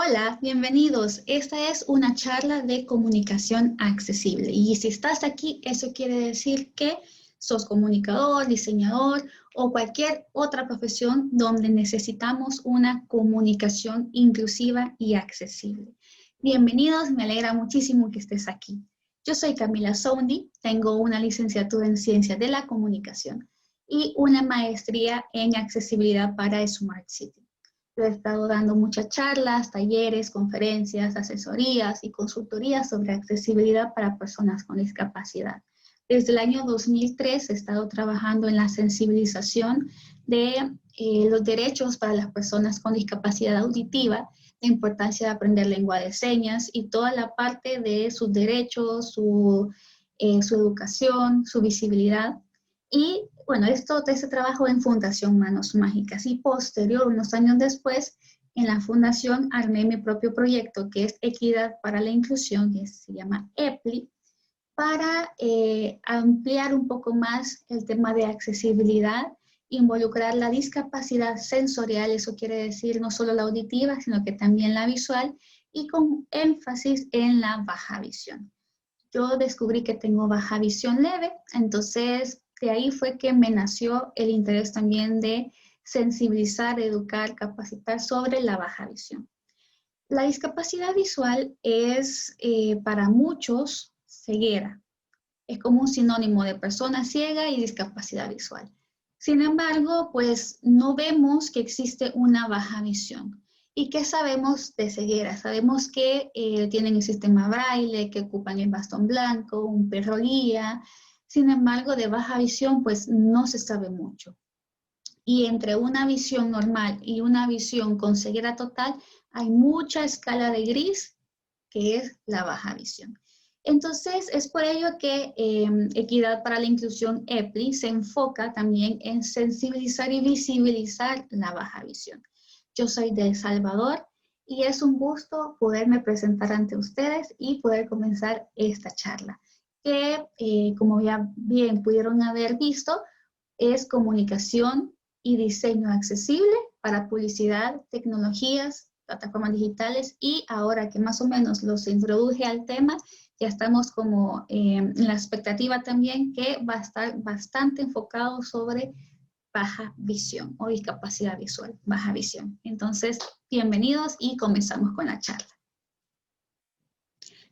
Hola, bienvenidos. Esta es una charla de comunicación accesible. Y si estás aquí, eso quiere decir que sos comunicador, diseñador o cualquier otra profesión donde necesitamos una comunicación inclusiva y accesible. Bienvenidos, me alegra muchísimo que estés aquí. Yo soy Camila Soundi, tengo una licenciatura en Ciencias de la Comunicación y una maestría en accesibilidad para Smart City. Yo he estado dando muchas charlas, talleres, conferencias, asesorías y consultorías sobre accesibilidad para personas con discapacidad. Desde el año 2003 he estado trabajando en la sensibilización de los derechos para las personas con discapacidad auditiva, la importancia de aprender lengua de señas y toda la parte de sus derechos, su educación, su visibilidad. Y bueno, este trabajo en Fundación Manos Mágicas y posterior, unos años después, en la fundación armé mi propio proyecto que es Equidad para la Inclusión, que se llama EPLI, para ampliar un poco más el tema de accesibilidad, involucrar la discapacidad sensorial, eso quiere decir no solo la auditiva, sino que también la visual, y con énfasis en la baja visión. Yo descubrí que tengo baja visión leve, entonces de ahí fue que me nació el interés también de sensibilizar, educar, capacitar sobre la baja visión. La discapacidad visual es para muchos ceguera. Es como un sinónimo de persona ciega y discapacidad visual. Sin embargo, pues no vemos que existe una baja visión. ¿Y qué sabemos de ceguera? Sabemos que tienen el sistema braille, que ocupan el bastón blanco, un perro guía. Sin embargo, de baja visión, pues no se sabe mucho. Y entre una visión normal y una visión con ceguera total, hay mucha escala de gris, que es la baja visión. Entonces, es por ello que Equidad para la Inclusión EPLI se enfoca también en sensibilizar y visibilizar la baja visión. Yo soy de El Salvador y es un gusto poderme presentar ante ustedes y poder comenzar esta charla, que como ya bien pudieron haber visto, es comunicación y diseño accesible para publicidad, tecnologías, plataformas digitales, y ahora que más o menos los introduje al tema, ya estamos como en la expectativa también que va a estar bastante enfocado sobre baja visión o discapacidad visual, baja visión. Entonces, bienvenidos y comenzamos con la charla.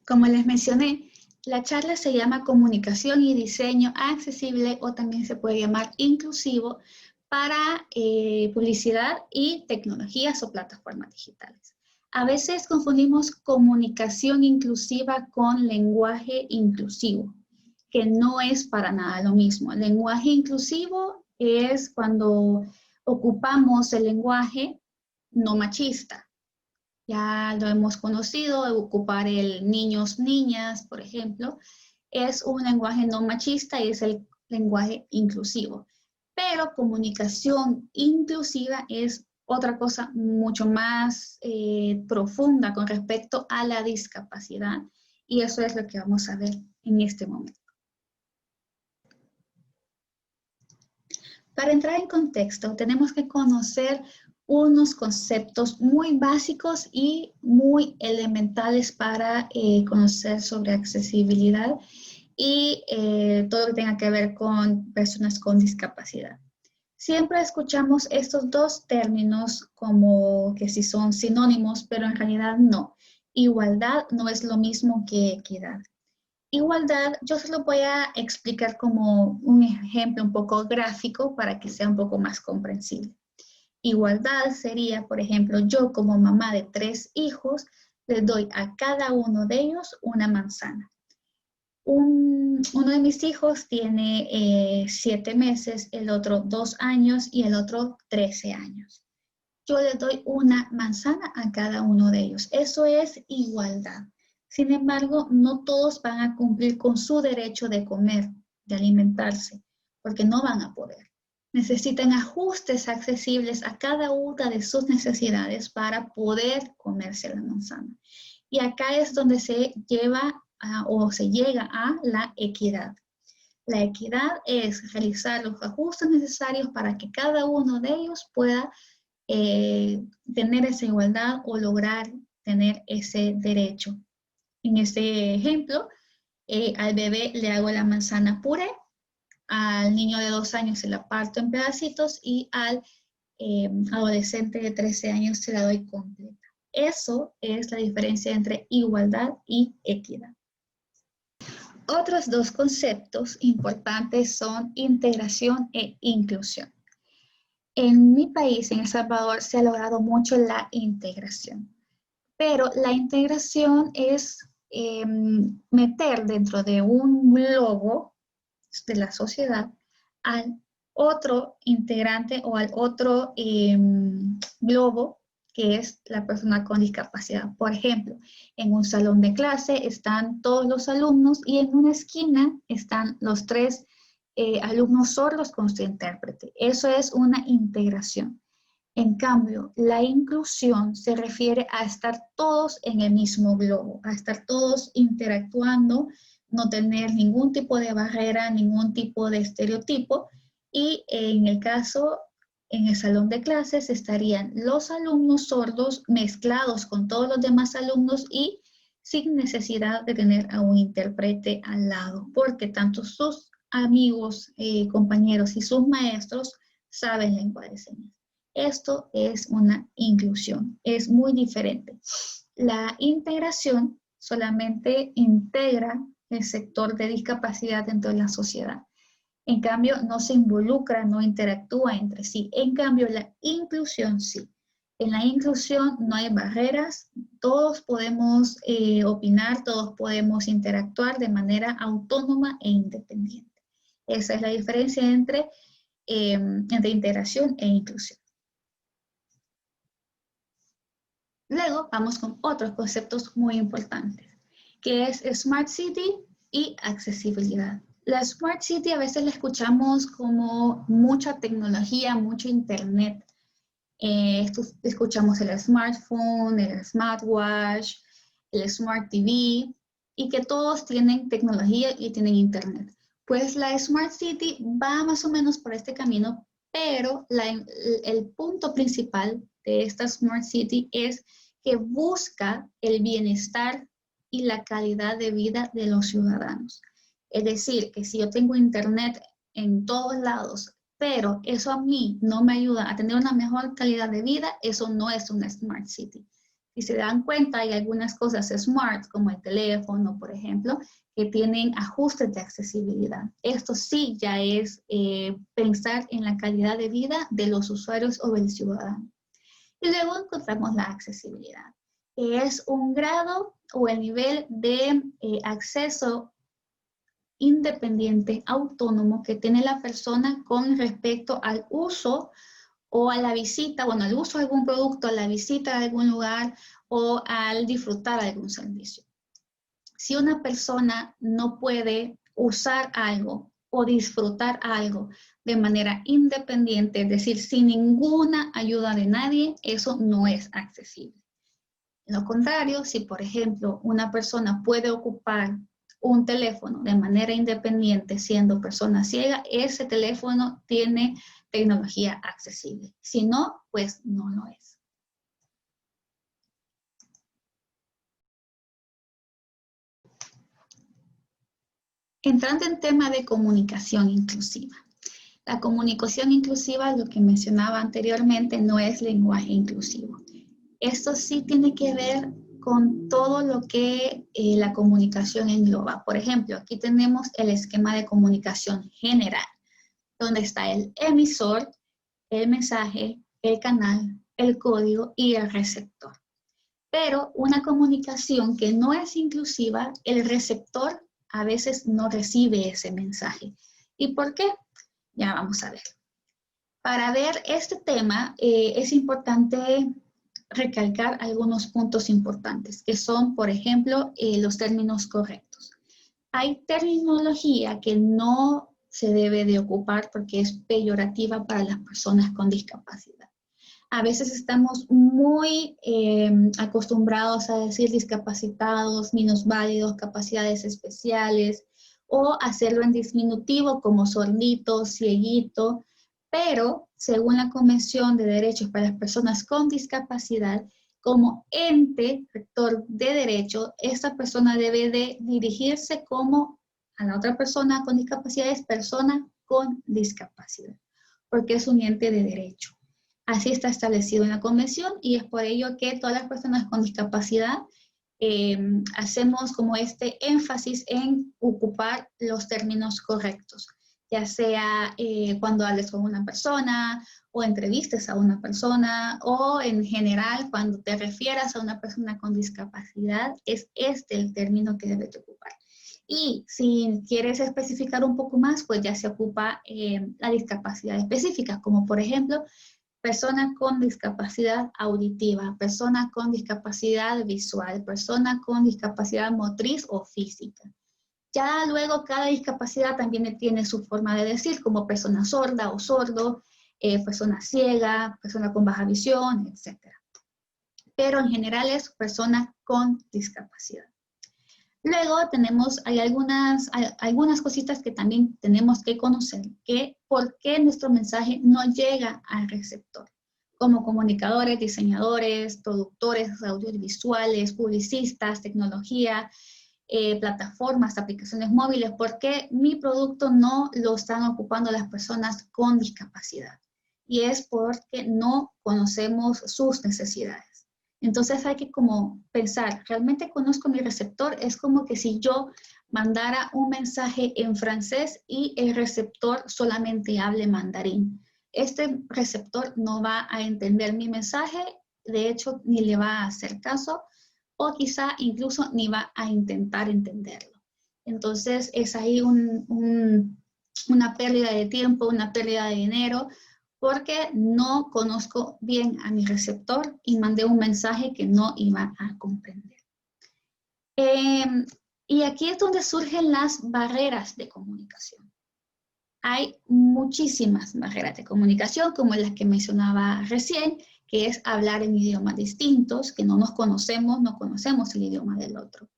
Como les mencioné, la charla se llama Comunicación y Diseño Accesible, o también se puede llamar inclusivo, para publicidad y tecnologías o plataformas digitales. A veces confundimos comunicación inclusiva con lenguaje inclusivo, que no es para nada lo mismo. El lenguaje inclusivo es cuando ocupamos el lenguaje no machista. Ya lo hemos conocido, ocupar el niños, niñas, por ejemplo, es un lenguaje no machista y es el lenguaje inclusivo. Pero comunicación inclusiva es otra cosa mucho más profunda con respecto a la discapacidad, y eso es lo que vamos a ver en este momento. Para entrar en contexto, tenemos que conocer unos conceptos muy básicos y muy elementales para conocer sobre accesibilidad y todo lo que tenga que ver con personas con discapacidad. Siempre escuchamos estos dos términos como que si son sinónimos, pero en realidad no. Igualdad no es lo mismo que equidad. Igualdad, yo se lo voy a explicar como un ejemplo un poco gráfico para que sea un poco más comprensible. Igualdad sería, por ejemplo, yo como mamá de 3 hijos, les doy a cada uno de ellos una manzana. Uno de mis hijos tiene 7 meses, el otro 2 años y el otro 13 años. Yo les doy una manzana a cada uno de ellos. Eso es igualdad. Sin embargo, no todos van a cumplir con su derecho de comer, de alimentarse, porque no van a poder. Necesitan ajustes accesibles a cada una de sus necesidades para poder comerse la manzana. Y acá es donde se lleva o se llega a la equidad. La equidad es realizar los ajustes necesarios para que cada uno de ellos pueda tener esa igualdad o lograr tener ese derecho. En este ejemplo, al bebé le hago la manzana puré, al niño de 2 años se la parto en pedacitos y al adolescente de 13 años se la doy completa. Eso es la diferencia entre igualdad y equidad. Otros dos conceptos importantes son integración e inclusión. En mi país, en El Salvador, se ha logrado mucho la integración, pero la integración es meter dentro de un globo de la sociedad al otro integrante o al otro globo que es la persona con discapacidad. Por ejemplo, en un salón de clase están todos los alumnos y en una esquina están los 3 alumnos sordos con su intérprete. Eso es una integración. En cambio, la inclusión se refiere a estar todos en el mismo globo, a estar todos interactuando, no tener ningún tipo de barrera, ningún tipo de estereotipo. Y en el caso, en el salón de clases estarían los alumnos sordos mezclados con todos los demás alumnos y sin necesidad de tener a un intérprete al lado, porque tanto sus amigos, compañeros y sus maestros saben lengua de señas. Esto es una inclusión, es muy diferente. La integración solamente integra el sector de discapacidad dentro de la sociedad. En cambio, no se involucra, no interactúa entre sí. En cambio, la inclusión sí. En la inclusión no hay barreras, todos podemos opinar, todos podemos interactuar de manera autónoma e independiente. Esa es la diferencia entre integración e inclusión. Luego vamos con otros conceptos muy importantes, que es Smart City y accesibilidad. La Smart City a veces la escuchamos como mucha tecnología, mucho internet. Escuchamos el smartphone, el smartwatch, el smart TV, y que todos tienen tecnología y tienen internet. Pues la Smart City va más o menos por este camino, pero el punto principal de esta Smart City es que busca el bienestar y la calidad de vida de los ciudadanos. Es decir, que si yo tengo internet en todos lados, pero eso a mí no me ayuda a tener una mejor calidad de vida, eso no es una Smart City. Si se dan cuenta, hay algunas cosas smart, como el teléfono, por ejemplo, que tienen ajustes de accesibilidad. Esto sí ya es pensar en la calidad de vida de los usuarios o del ciudadano. Y luego encontramos la accesibilidad, que es un grado o el nivel de acceso independiente, autónomo, que tiene la persona con respecto al uso o a la visita, bueno, al uso de algún producto, a la visita a algún lugar o al disfrutar algún servicio. Si una persona no puede usar algo o disfrutar algo de manera independiente, es decir, sin ninguna ayuda de nadie, eso no es accesible. Lo contrario, si por ejemplo una persona puede ocupar un teléfono de manera independiente siendo persona ciega, ese teléfono tiene tecnología accesible. Si no, pues no lo es. Entrando en tema de comunicación inclusiva. La comunicación inclusiva, lo que mencionaba anteriormente, no es lenguaje inclusivo. Esto sí tiene que ver con todo lo que la comunicación engloba. Por ejemplo, aquí tenemos el esquema de comunicación general, donde está el emisor, el mensaje, el canal, el código y el receptor. Pero una comunicación que no es inclusiva, el receptor a veces no recibe ese mensaje. ¿Y por qué? Ya vamos a ver. Para ver este tema es importante recalcar algunos puntos importantes, que son, por ejemplo, los términos correctos. Hay terminología que no se debe de ocupar porque es peyorativa para las personas con discapacidad. A veces estamos muy acostumbrados a decir discapacitados, minusválidos, capacidades especiales, o hacerlo en diminutivo como sordito, cieguito, pero según la Convención de Derechos para las Personas con Discapacidad, como ente rector de derecho, esta persona debe de dirigirse como a la otra persona con discapacidad, es persona con discapacidad, porque es un ente de derecho. Así está establecido en la convención y es por ello que todas las personas con discapacidad hacemos como este énfasis en ocupar los términos correctos, ya sea cuando hables con una persona o entrevistes a una persona o en general cuando te refieras a una persona con discapacidad, es este el término que debes ocupar. Y si quieres especificar un poco más, pues ya se ocupa la discapacidad específica, como por ejemplo, persona con discapacidad auditiva, persona con discapacidad visual, persona con discapacidad motriz o física. Ya luego cada discapacidad también tiene su forma de decir, como persona sorda o sordo, persona ciega, persona con baja visión, etc. Pero en general es persona con discapacidad. Luego hay algunas cositas que también tenemos que conocer, que por qué nuestro mensaje no llega al receptor. Como comunicadores, diseñadores, productores audiovisuales, publicistas, tecnología, plataformas, aplicaciones móviles, ¿por qué mi producto no lo están ocupando las personas con discapacidad? Y es porque no conocemos sus necesidades. Entonces hay que como pensar, ¿realmente conozco mi receptor? Es como que si yo mandara un mensaje en francés y el receptor solamente hable mandarín. Este receptor no va a entender mi mensaje, de hecho ni le va a hacer caso o quizá incluso ni va a intentar entenderlo. Entonces es ahí una pérdida de tiempo, una pérdida de dinero, porque no conozco bien a mi receptor y mandé un mensaje que no iba a comprender. Y aquí es donde surgen las barreras de comunicación. Hay muchísimas barreras de comunicación, como las que mencionaba recién, que es hablar en idiomas distintos, que no nos conocemos, no conocemos el idioma del otro.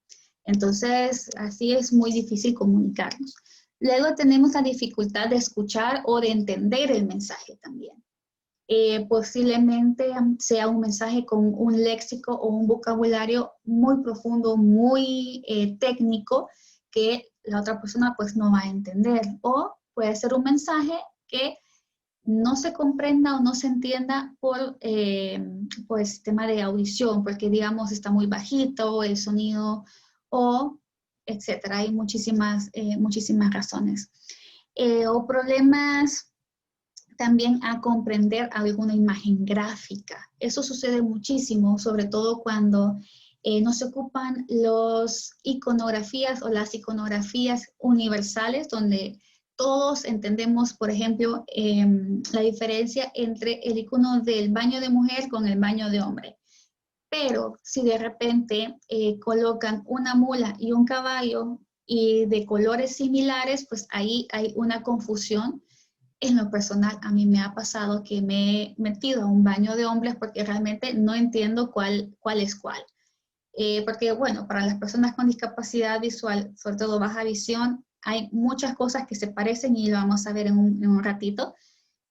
Entonces, así es muy difícil comunicarnos. Luego tenemos la dificultad de escuchar o de entender el mensaje también. Posiblemente sea un mensaje con un léxico o un vocabulario muy profundo, muy técnico, que la otra persona pues no va a entender. O puede ser un mensaje que no se comprenda o no se entienda por el sistema de audición, porque digamos está muy bajito el sonido o etcétera. Hay muchísimas razones. O problemas también a comprender alguna imagen gráfica. Eso sucede muchísimo, sobre todo cuando no se ocupan las iconografías o las iconografías universales, donde todos entendemos, por ejemplo, la diferencia entre el icono del baño de mujer con el baño de hombre. Pero si de repente colocan una mula y un caballo y de colores similares, pues ahí hay una confusión. En lo personal, a mí me ha pasado que me he metido a un baño de hombres porque realmente no entiendo cuál es cuál. Porque, bueno, para las personas con discapacidad visual, sobre todo baja visión, hay muchas cosas que se parecen y lo vamos a ver en un ratito.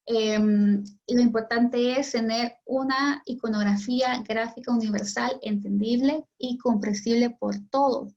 Y lo importante es tener una iconografía gráfica universal, entendible y comprensible por todos.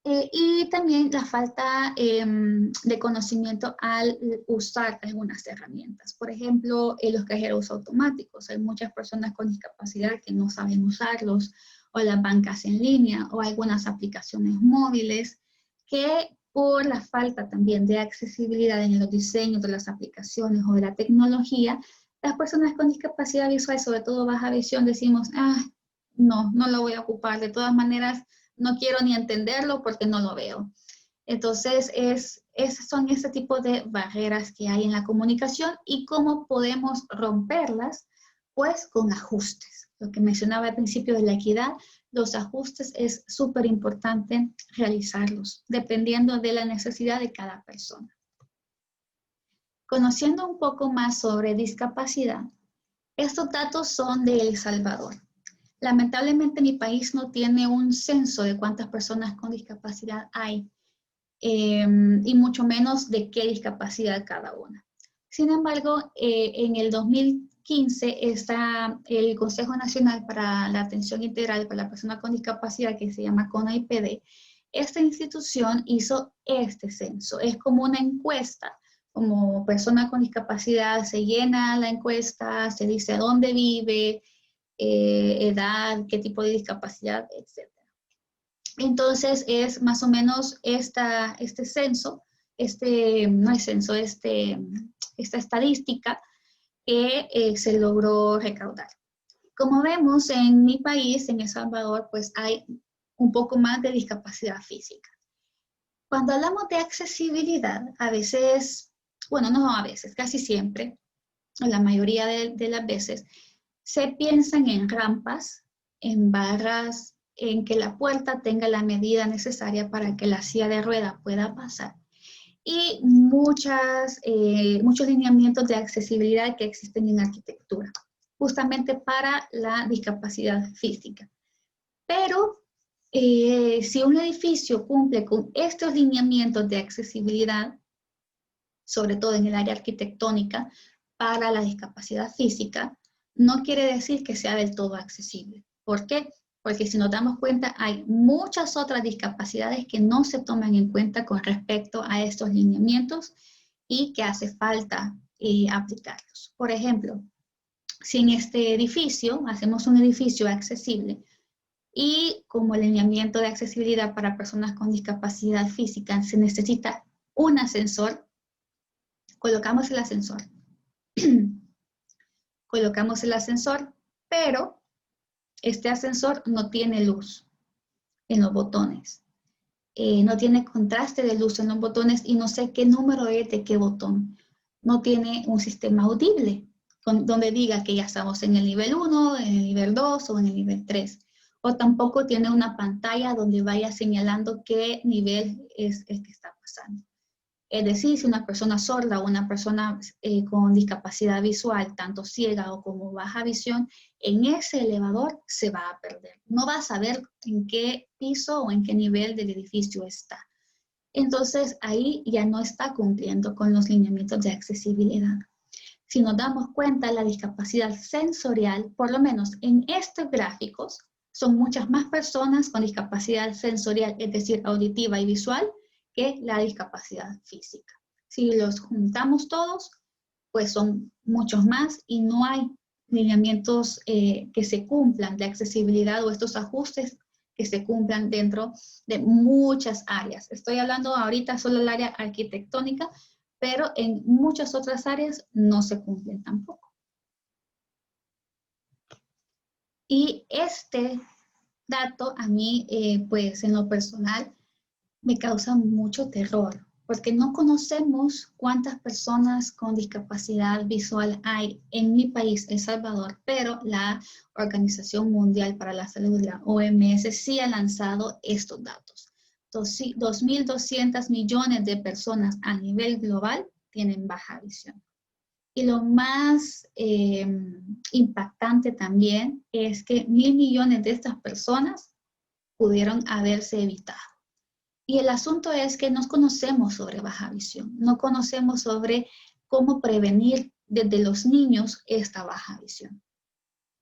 Y también la falta de conocimiento al usar algunas herramientas. Por ejemplo, los cajeros automáticos. Hay muchas personas con discapacidad que no saben usarlos, o las bancas en línea, o algunas aplicaciones móviles que por la falta también de accesibilidad en los diseños de las aplicaciones o de la tecnología, las personas con discapacidad visual, sobre todo baja visión, decimos, no lo voy a ocupar. De todas maneras, no quiero ni entenderlo porque no lo veo. Entonces, son ese tipo de barreras que hay en la comunicación y cómo podemos romperlas, pues con ajustes. Lo que mencionaba al principio de la equidad, los ajustes es súper importante realizarlos, dependiendo de la necesidad de cada persona. Conociendo un poco más sobre discapacidad, estos datos son de El Salvador. Lamentablemente mi país no tiene un censo de cuántas personas con discapacidad hay y mucho menos de qué discapacidad cada una. Sin embargo, en el 2015 está el Consejo Nacional para la Atención Integral para la Persona con Discapacidad, que se llama CONAIPD. Esta institución hizo este censo. Es como una encuesta. Como persona con discapacidad se llena la encuesta, se dice dónde vive, edad, qué tipo de discapacidad, etc. Entonces es más o menos este censo, no es censo, esta estadística que se logró recaudar. Como vemos en mi país, en El Salvador, pues hay un poco más de discapacidad física. Cuando hablamos de accesibilidad, a veces, bueno, no a veces, casi siempre, la mayoría de las veces, se piensan en rampas, en barras, en que la puerta tenga la medida necesaria para que la silla de rueda pueda pasar. Y muchos lineamientos de accesibilidad que existen en arquitectura, justamente para la discapacidad física. Pero si un edificio cumple con estos lineamientos de accesibilidad, sobre todo en el área arquitectónica, para la discapacidad física, no quiere decir que sea del todo accesible. ¿Por qué? Porque si nos damos cuenta, hay muchas otras discapacidades que no se toman en cuenta con respecto a estos lineamientos y que hace falta aplicarlos. Por ejemplo, si en este edificio hacemos un edificio accesible y como lineamiento de accesibilidad para personas con discapacidad física se necesita un ascensor, colocamos el ascensor. Colocamos el ascensor, pero este ascensor no tiene luz en los botones. No tiene contraste de luz en los botones y no sé qué número es de qué botón. No tiene un sistema audible donde diga que ya estamos en el nivel 1, en el nivel 2 o en el nivel 3. O tampoco tiene una pantalla donde vaya señalando qué nivel es el que está pasando. Es decir, si una persona sorda o una persona con discapacidad visual, tanto ciega o como baja visión, en ese elevador se va a perder. No va a saber en qué piso o en qué nivel del edificio está. Entonces, ahí ya no está cumpliendo con los lineamientos de accesibilidad. Si nos damos cuenta, la discapacidad sensorial, por lo menos en estos gráficos, son muchas más personas con discapacidad sensorial, es decir, auditiva y visual, que la discapacidad física. Si los juntamos todos, pues son muchos más y no hay lineamientos que se cumplan de accesibilidad o estos ajustes que se cumplan dentro de muchas áreas. Estoy hablando ahorita solo del área arquitectónica, pero en muchas otras áreas no se cumplen tampoco. Y este dato a mí, pues en lo personal, me causa mucho terror, porque no conocemos cuántas personas con discapacidad visual hay en mi país, El Salvador, pero la Organización Mundial para la Salud, la OMS, sí ha lanzado estos datos. 2.200 millones de personas a nivel global tienen baja visión. Y lo más impactante también es que 1.000 millones de estas personas pudieron haberse evitado. Y el asunto es que no conocemos sobre baja visión, no conocemos sobre cómo prevenir desde los niños esta baja visión.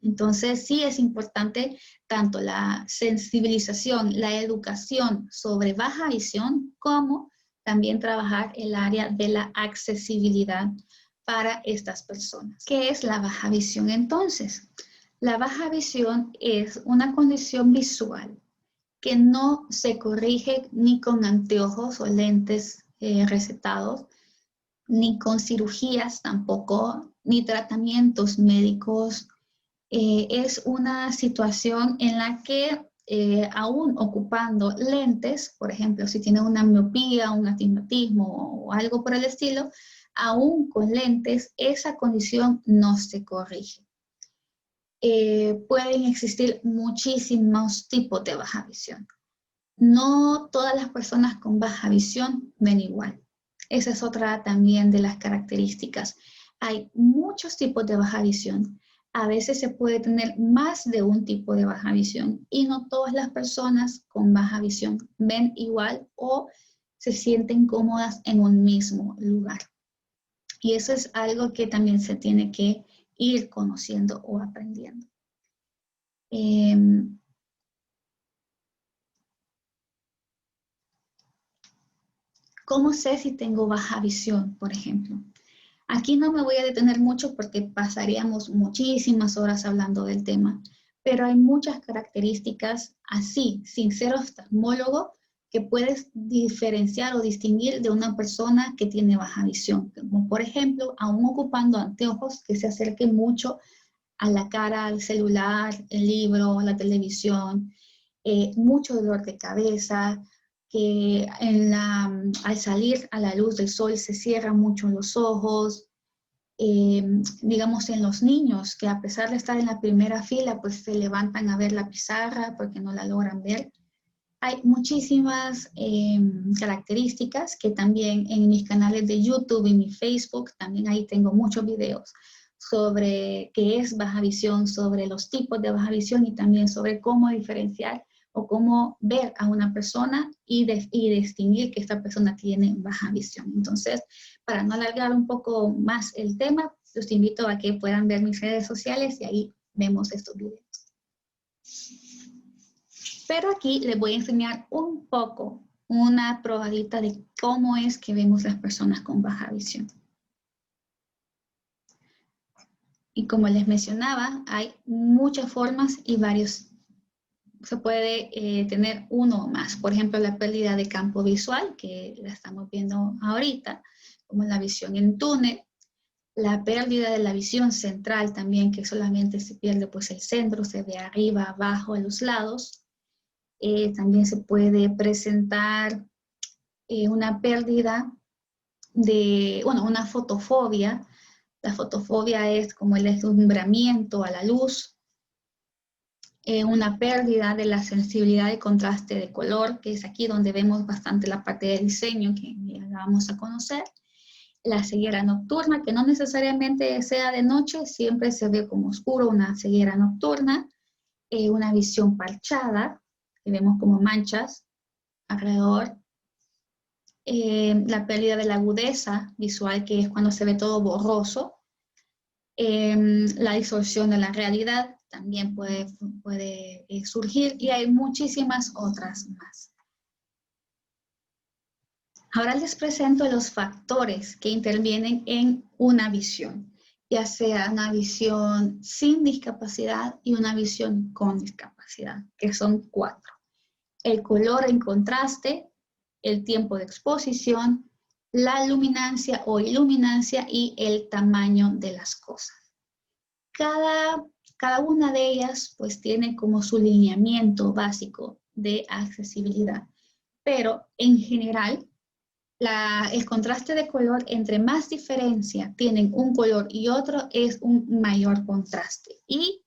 Entonces sí es importante tanto la sensibilización, la educación sobre baja visión, como también trabajar el área de la accesibilidad para estas personas. ¿Qué es la baja visión entonces? La baja visión es una condición visual que no se corrige ni con anteojos o lentes recetados, ni con cirugías tampoco, ni tratamientos médicos. Es una situación en la que aún ocupando lentes, por ejemplo, si tiene una miopía, un astigmatismo o algo por el estilo, aún con lentes, esa condición no se corrige. Pueden existir muchísimos tipos de baja visión. No todas las personas con baja visión ven igual. Esa es otra también de las características. Hay muchos tipos de baja visión. A veces se puede tener más de un tipo de baja visión y no todas las personas con baja visión ven igual o se sienten cómodas en un mismo lugar. Y eso es algo que también se tiene que ir conociendo o aprendiendo. ¿Cómo sé si tengo baja visión, por ejemplo? Aquí no me voy a detener mucho porque pasaríamos muchísimas horas hablando del tema, pero hay muchas características así, sin ser oftalmólogo, que puedes diferenciar o distinguir de una persona que tiene baja visión. Como por ejemplo, aún ocupando anteojos, que se acerque mucho a la cara, al celular, el libro, la televisión, mucho dolor de cabeza, que al salir a la luz del sol se cierran mucho los ojos, digamos en los niños, que a pesar de estar en la primera fila, pues se levantan a ver la pizarra porque no la logran ver. Hay muchísimas características que también en mis canales de YouTube y mi Facebook, también ahí tengo muchos videos sobre qué es baja visión, sobre los tipos de baja visión y también sobre cómo diferenciar o cómo ver a una persona y distinguir que esta persona tiene baja visión. Entonces, para no alargar un poco más el tema, los invito a que puedan ver mis redes sociales y ahí vemos estos videos. Pero aquí les voy a enseñar un poco, una probadita de cómo es que vemos las personas con baja visión. Y como les mencionaba, hay muchas formas y varios. Se puede tener uno o más. Por ejemplo, la pérdida de campo visual, que la estamos viendo ahorita, como la visión en túnel. La pérdida de la visión central también, que solamente se pierde pues el centro, se ve arriba, abajo, a los lados. También se puede presentar una pérdida de, bueno, una fotofobia. La fotofobia es como el deslumbramiento a la luz, una pérdida de la sensibilidad de contraste de color, que es aquí donde vemos bastante la parte de diseño que ya la vamos a conocer. La ceguera nocturna, que no necesariamente sea de noche, siempre se ve como oscuro, una ceguera nocturna, una visión parchada, que vemos como manchas alrededor, la pérdida de la agudeza visual, que es cuando se ve todo borroso, la distorsión de la realidad también puede surgir y hay muchísimas otras más. Ahora les presento los factores que intervienen en una visión, ya sea una visión sin discapacidad y una visión con discapacidad, que son 4. El color en contraste, el tiempo de exposición, la luminancia o iluminancia y el tamaño de las cosas. Cada una de ellas pues tiene como su lineamiento básico de accesibilidad, pero en general el contraste de color, entre más diferencia tienen un color y otro, es un mayor contraste. Y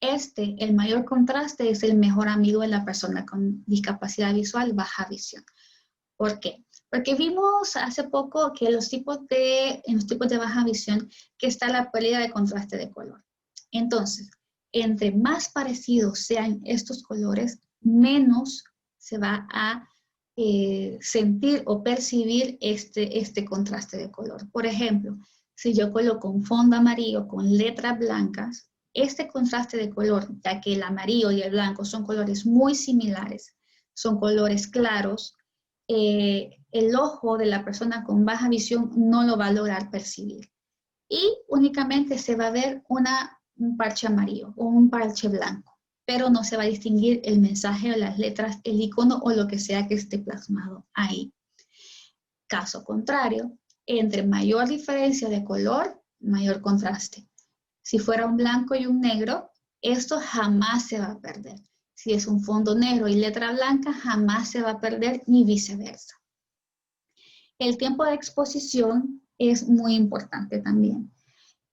el mayor contraste es el mejor amigo de la persona con discapacidad visual, baja visión. ¿Por qué? Porque vimos hace poco que en los tipos de baja visión que está la pérdida de contraste de color. Entonces, entre más parecidos sean estos colores, menos se va a sentir o percibir este contraste de color. Por ejemplo, si yo coloco un fondo amarillo con letras blancas, este contraste de color, ya que el amarillo y el blanco son colores muy similares, son colores claros, el ojo de la persona con baja visión no lo va a lograr percibir. Y únicamente se va a ver un parche amarillo o un parche blanco, pero no se va a distinguir el mensaje o las letras, el icono o lo que sea que esté plasmado ahí. Caso contrario, entre mayor diferencia de color, mayor contraste. Si fuera un blanco y un negro, esto jamás se va a perder. Si es un fondo negro y letra blanca, jamás se va a perder ni viceversa. El tiempo de exposición es muy importante también.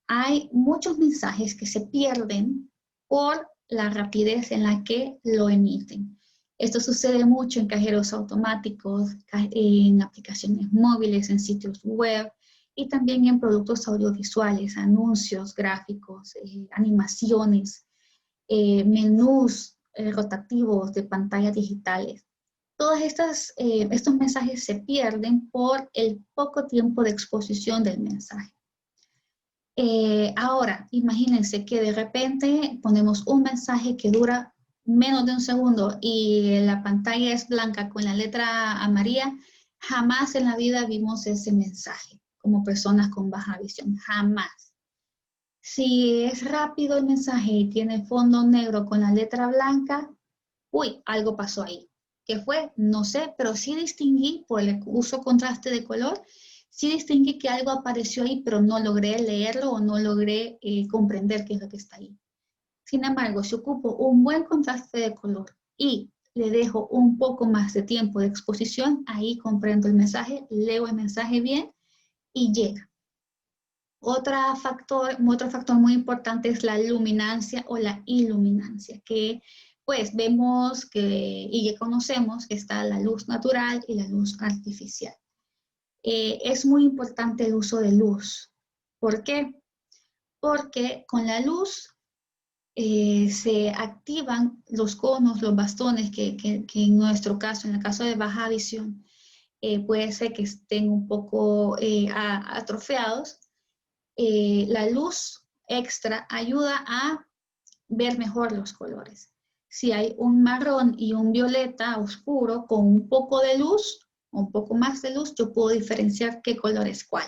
Hay muchos mensajes que se pierden por la rapidez en la que lo emiten. Esto sucede mucho en cajeros automáticos, en aplicaciones móviles, en sitios web y también en productos audiovisuales, anuncios, gráficos, animaciones, menús rotativos de pantallas digitales. Todos estos mensajes se pierden por el poco tiempo de exposición del mensaje. Ahora, imagínense que de repente ponemos un mensaje que dura menos de un segundo y la pantalla es blanca con la letra amarilla. Jamás en la vida vimos ese mensaje como personas con baja visión, jamás. Si es rápido el mensaje y tiene fondo negro con la letra blanca, uy, algo pasó ahí. ¿Qué fue? No sé, pero sí distinguí por el uso contraste de color, sí distinguí que algo apareció ahí, pero no logré leerlo o no logré comprender qué es lo que está ahí. Sin embargo, si ocupo un buen contraste de color y le dejo un poco más de tiempo de exposición, ahí comprendo el mensaje, leo el mensaje bien y llega. Otro factor muy importante es la luminancia o la iluminancia, que pues vemos que, y que conocemos que está la luz natural y la luz artificial. Es muy importante el uso de luz. ¿Por qué? Porque con la luz se activan los conos, los bastones, que en nuestro caso, en el caso de baja visión, puede ser que estén un poco atrofiados. La luz extra ayuda a ver mejor los colores. Si hay un marrón y un violeta oscuro con un poco de luz, un poco más de luz, yo puedo diferenciar qué color es cuál.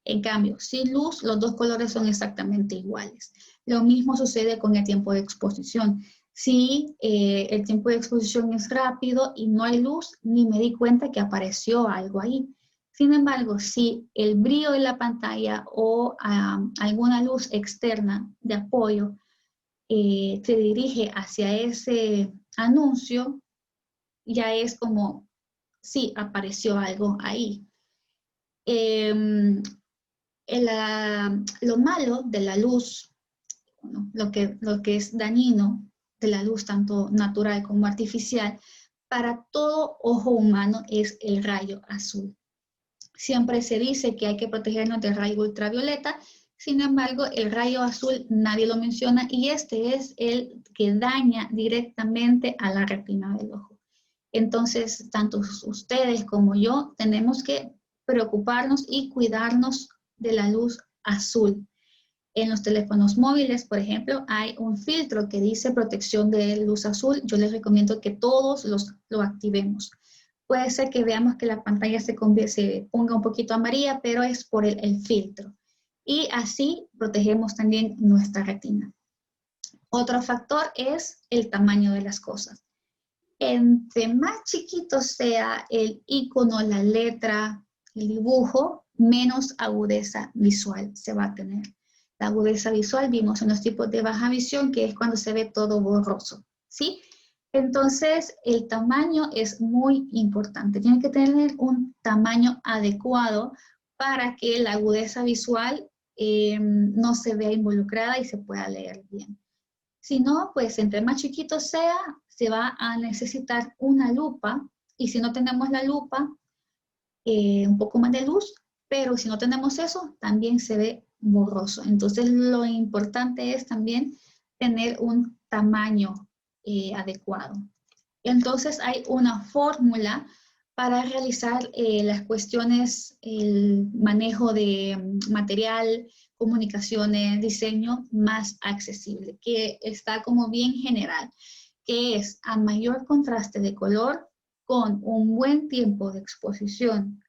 En cambio, sin luz, los dos colores son exactamente iguales. Lo mismo sucede con el tiempo de exposición. Si el tiempo de exposición es rápido y no hay luz, ni me di cuenta que apareció algo ahí. Sin embargo, si el brillo de la pantalla o alguna luz externa de apoyo se dirige hacia ese anuncio, ya es como, sí, apareció algo ahí. Lo malo de la luz, ¿no? Lo que es dañino de la luz, tanto natural como artificial, para todo ojo humano es el rayo azul. Siempre se dice que hay que protegernos del rayo ultravioleta, sin embargo, el rayo azul nadie lo menciona y este es el que daña directamente a la retina del ojo. Entonces, tanto ustedes como yo tenemos que preocuparnos y cuidarnos de la luz azul. En los teléfonos móviles, por ejemplo, hay un filtro que dice protección de luz azul. Yo les recomiendo que todos lo activemos. Puede ser que veamos que la pantalla se ponga un poquito amarilla, pero es por el filtro. Y así protegemos también nuestra retina. Otro factor es el tamaño de las cosas. Entre más chiquito sea el icono, la letra, el dibujo, menos agudeza visual se va a tener. La agudeza visual vimos en los tipos de baja visión, que es cuando se ve todo borroso, ¿sí? Entonces, el tamaño es muy importante. Tiene que tener un tamaño adecuado para que la agudeza visual no se vea involucrada y se pueda leer bien. Si no, pues entre más chiquito sea, se va a necesitar una lupa. Y si no tenemos la lupa, un poco más de luz, pero si no tenemos eso, también se ve borroso. Entonces, lo importante es también tener un tamaño adecuado. Entonces, hay una fórmula para realizar las cuestiones, el manejo de material, comunicaciones, diseño más accesible, que está como bien general, que es a mayor contraste de color, con un buen tiempo de exposición,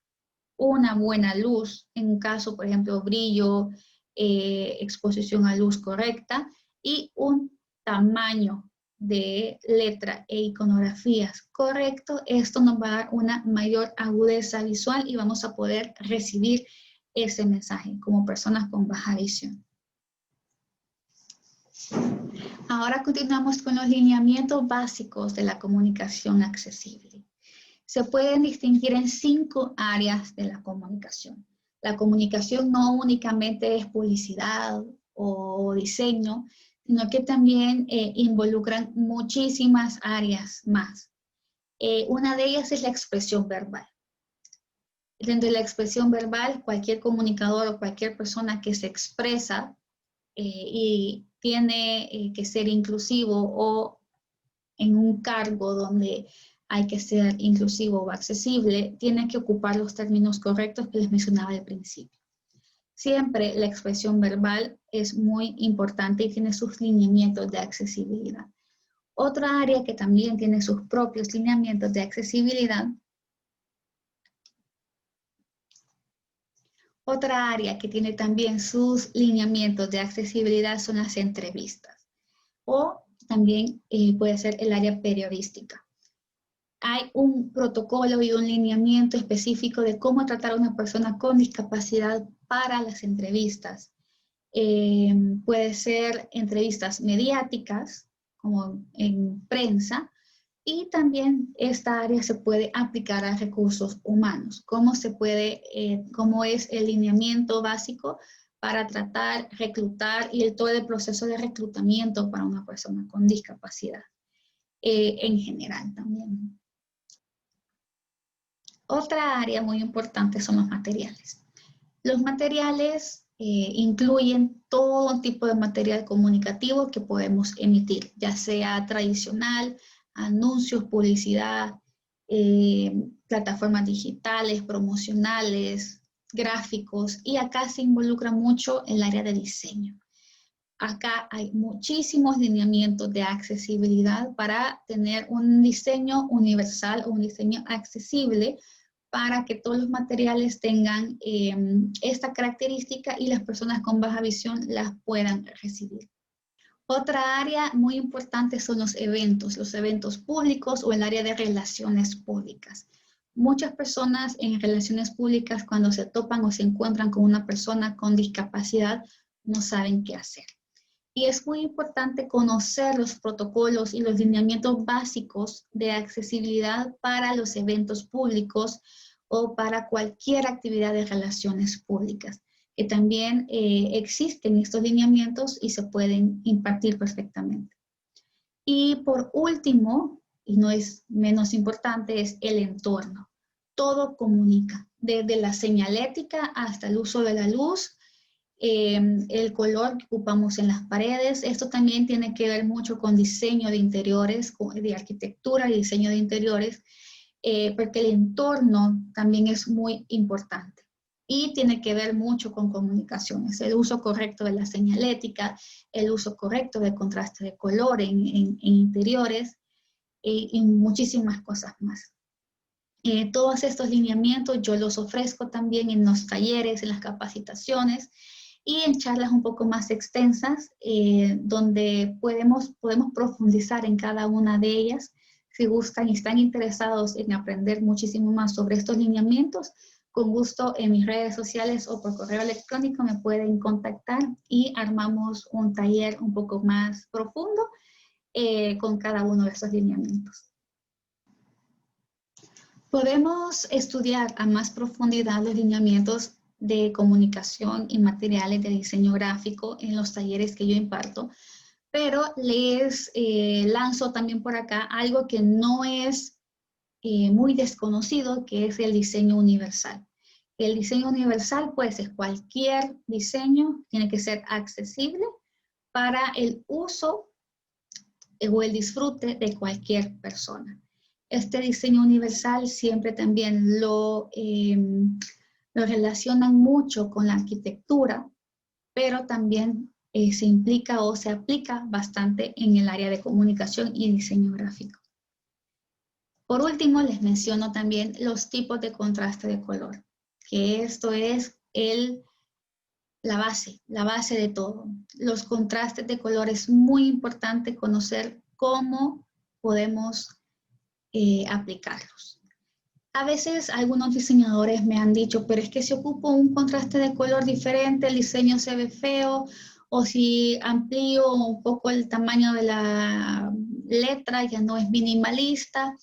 una buena luz, en un caso, por ejemplo, brillo, exposición a luz correcta, y un tamaño de letra e iconografías correcto. Esto nos va a dar una mayor agudeza visual y vamos a poder recibir ese mensaje como personas con baja visión. Ahora continuamos con los lineamientos básicos de la comunicación accesible. Se pueden distinguir en 5 áreas de la comunicación. La comunicación no únicamente es publicidad o diseño, sino que también involucran muchísimas áreas más. Una de ellas es la expresión verbal. Dentro de la expresión verbal, cualquier comunicador o cualquier persona que se expresa y tiene que ser inclusivo o en un cargo donde hay que ser inclusivo o accesible, tiene que ocupar los términos correctos que les mencionaba al principio. Siempre la expresión verbal es muy importante y tiene sus lineamientos de accesibilidad. Otra área que también tiene sus propios lineamientos de accesibilidad. Otra área que tiene también sus lineamientos de accesibilidad son las entrevistas. O también puede ser el área periodística. Hay un protocolo y un lineamiento específico de cómo tratar a una persona con discapacidad para las entrevistas. Puede ser entrevistas mediáticas, como en prensa, y también esta área se puede aplicar a recursos humanos. ¿Cómo es el lineamiento básico para tratar, reclutar y todo el proceso de reclutamiento para una persona con discapacidad en general también? Otra área muy importante son los materiales. Los materiales incluyen todo tipo de material comunicativo que podemos emitir, ya sea tradicional, anuncios, publicidad, plataformas digitales, promocionales, gráficos, y acá se involucra mucho el área de diseño. Acá hay muchísimos lineamientos de accesibilidad para tener un diseño universal o un diseño accesible para que todos los materiales tengan esta característica y las personas con baja visión las puedan recibir. Otra área muy importante son los eventos públicos o el área de relaciones públicas. Muchas personas en relaciones públicas, cuando se topan o se encuentran con una persona con discapacidad, no saben qué hacer. Y es muy importante conocer los protocolos y los lineamientos básicos de accesibilidad para los eventos públicos o para cualquier actividad de relaciones públicas, que también existen estos lineamientos y se pueden impartir perfectamente. Y por último, y no es menos importante, es el entorno. Todo comunica, desde la señalética hasta el uso de la luz, el color que ocupamos en las paredes. Esto también tiene que ver mucho con diseño de interiores, de arquitectura y diseño de interiores, porque el entorno también es muy importante. Y tiene que ver mucho con comunicaciones, el uso correcto de la señalética, el uso correcto del contraste de color en interiores y muchísimas cosas más. Todos estos lineamientos yo los ofrezco también en los talleres, en las capacitaciones y en charlas un poco más extensas, donde podemos profundizar en cada una de ellas. Si gustan y están interesados en aprender muchísimo más sobre estos lineamientos, con gusto en mis redes sociales o por correo electrónico me pueden contactar y armamos un taller un poco más profundo con cada uno de estos lineamientos. Podemos estudiar a más profundidad los lineamientos de comunicación y materiales de diseño gráfico en los talleres que yo imparto, pero les lanzo también por acá algo que no es muy desconocido, que es el diseño universal. El diseño universal, pues, es cualquier diseño, tiene que ser accesible para el uso o el disfrute de cualquier persona. Este diseño universal siempre también lo relacionan mucho con la arquitectura, pero también se implica o se aplica bastante en el área de comunicación y diseño gráfico. Por último, les menciono también los tipos de contraste de color, que esto es la base de todo. Los contrastes de color es muy importante conocer cómo podemos aplicarlos. A veces algunos diseñadores me han dicho, pero es que si ocupo un contraste de color diferente, el diseño se ve feo, o si amplío un poco el tamaño de la letra, ya no es minimalista.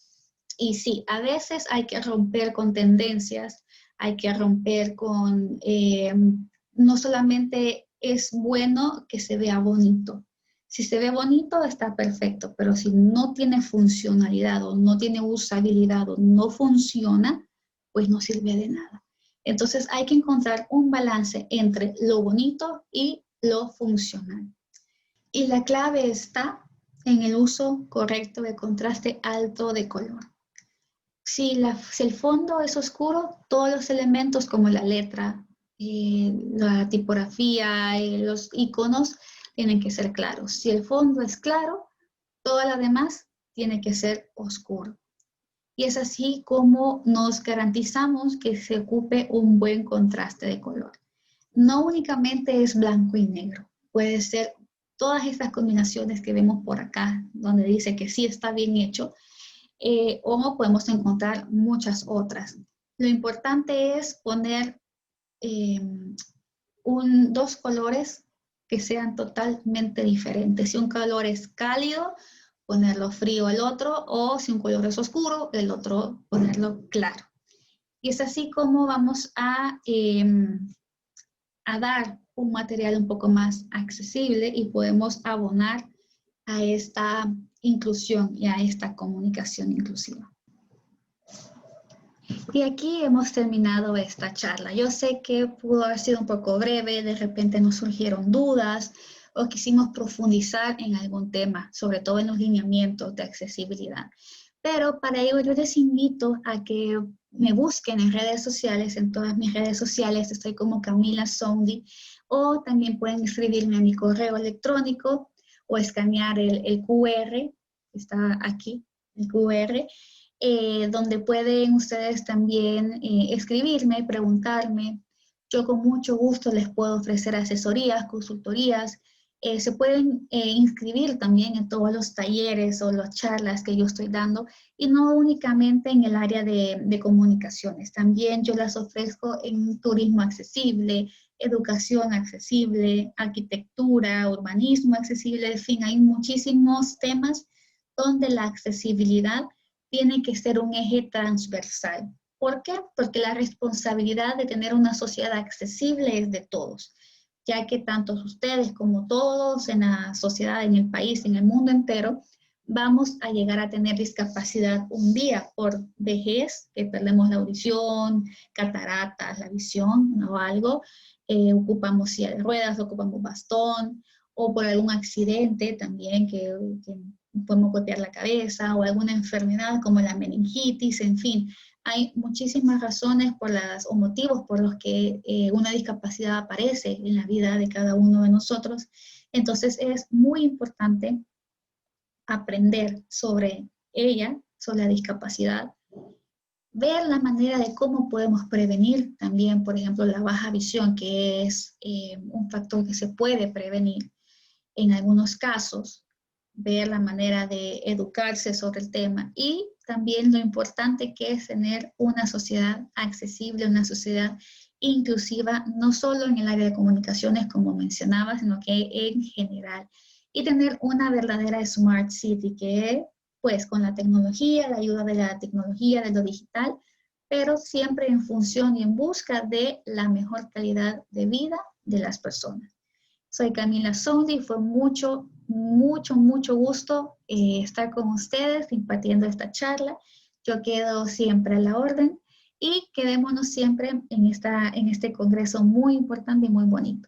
Y sí, a veces hay que romper con tendencias, hay que romper con, no solamente es bueno que se vea bonito. Si se ve bonito está perfecto, pero si no tiene funcionalidad o no tiene usabilidad o no funciona, pues no sirve de nada. Entonces hay que encontrar un balance entre lo bonito y lo funcional. Y la clave está en el uso correcto de contraste alto de color. Si el fondo es oscuro, todos los elementos como la letra, la tipografía, los iconos tienen que ser claros. Si el fondo es claro, todo lo demás tiene que ser oscuro. Y es así como nos garantizamos que se ocupe un buen contraste de color. No únicamente es blanco y negro, puede ser todas estas combinaciones que vemos por acá, donde dice que sí está bien hecho, o podemos encontrar muchas otras. Lo importante es poner dos colores que sean totalmente diferentes. Si un color es cálido, ponerlo frío el otro, o si un color es oscuro, el otro ponerlo claro. Y es así como vamos a dar un material un poco más accesible y podemos abonar a esta inclusión y a esta comunicación inclusiva. Y aquí hemos terminado esta charla. Yo sé que pudo haber sido un poco breve, de repente nos surgieron dudas o quisimos profundizar en algún tema, sobre todo en los lineamientos de accesibilidad. Pero para ello yo les invito a que me busquen en redes sociales, en todas mis redes sociales, estoy como Camila Soundi, o también pueden escribirme a mi correo electrónico o escanear el QR, está aquí, el QR, donde pueden ustedes también escribirme, preguntarme. Yo con mucho gusto les puedo ofrecer asesorías, consultorías. Se pueden inscribir también en todos los talleres o las charlas que yo estoy dando, y no únicamente en el área de comunicaciones. También yo las ofrezco en turismo accesible, educación accesible, arquitectura, urbanismo accesible, en fin, hay muchísimos temas donde la accesibilidad tiene que ser un eje transversal. ¿Por qué? Porque la responsabilidad de tener una sociedad accesible es de todos, ya que tanto ustedes como todos en la sociedad, en el país, en el mundo entero, vamos a llegar a tener discapacidad un día por vejez, que perdemos la audición, cataratas, la visión o algo, ocupamos silla de ruedas, ocupamos bastón, o por algún accidente también que podemos golpear la cabeza, o alguna enfermedad como la meningitis, en fin. Hay muchísimas razones o motivos por los que una discapacidad aparece en la vida de cada uno de nosotros. Entonces es muy importante aprender sobre ella, sobre la discapacidad, ver la manera de cómo podemos prevenir también, por ejemplo, la baja visión, que es un factor que se puede prevenir en algunos casos, ver la manera de educarse sobre el tema, y también lo importante que es tener una sociedad accesible, una sociedad inclusiva, no solo en el área de comunicaciones, como mencionaba, sino que en general. Y tener una verdadera Smart City, que pues con la tecnología, la ayuda de la tecnología, de lo digital, pero siempre en función y en busca de la mejor calidad de vida de las personas. Soy Camila Soundi, fue mucho gusto estar con ustedes impartiendo esta charla. Yo quedo siempre a la orden y quedémonos siempre en este congreso muy importante y muy bonito.